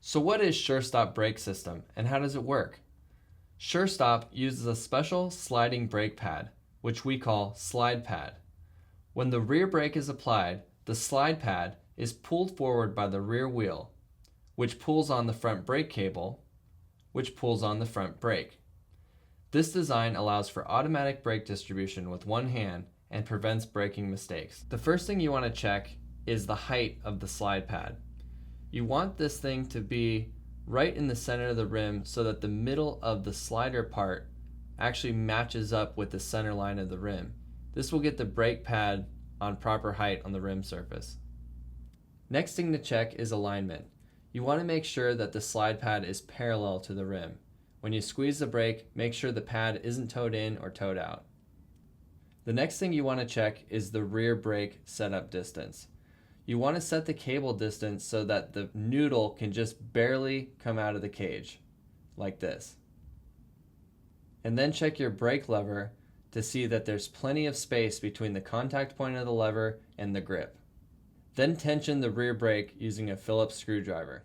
So what is SureStop brake system and how does it work? SureStop uses a special sliding brake pad, which we call slide pad. When the rear brake is applied, the slide pad is pulled forward by the rear wheel, which pulls on the front brake cable, which pulls on the front brake. This design allows for automatic brake distribution with one hand and prevents braking mistakes. The first thing you want to check is the height of the slide pad. You want this thing to be right in the center of the rim so that the middle of the slider part actually matches up with the center line of the rim. This will get the brake pad on proper height on the rim surface. Next thing to check is alignment. You want to make sure that the slide pad is parallel to the rim. When you squeeze the brake, make sure the pad isn't towed in or towed out. The next thing you want to check is the rear brake setup distance. You want to set the cable distance so that the noodle can just barely come out of the cage, like this. And then check your brake lever to see that there's plenty of space between the contact point of the lever and the grip. Then tension the rear brake using a Phillips screwdriver.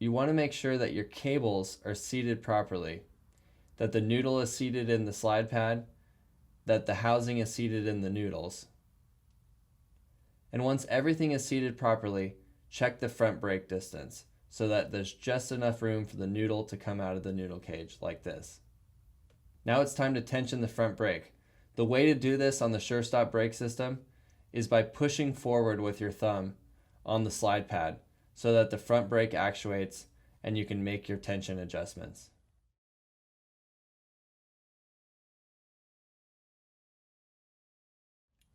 You want to make sure that your cables are seated properly, that the noodle is seated in the slide pad, that the housing is seated in the noodles. And once everything is seated properly, check the front brake distance so that there's just enough room for the noodle to come out of the noodle cage like this. Now it's time to tension the front brake. The way to do this on the SureStop brake system is by pushing forward with your thumb on the slide pad so that the front brake actuates and you can make your tension adjustments.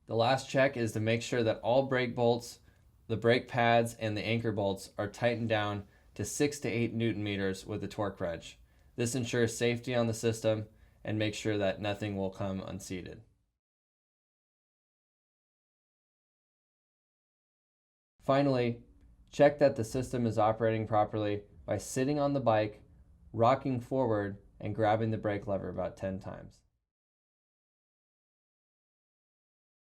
The last check is to make sure that all brake bolts, the brake pads, and the anchor bolts are tightened down to 6 to 8 Newton meters with a torque wrench. This ensures safety on the system and makes sure that nothing will come unseated. Finally, check that the system is operating properly by sitting on the bike, rocking forward, and grabbing the brake lever about 10 times.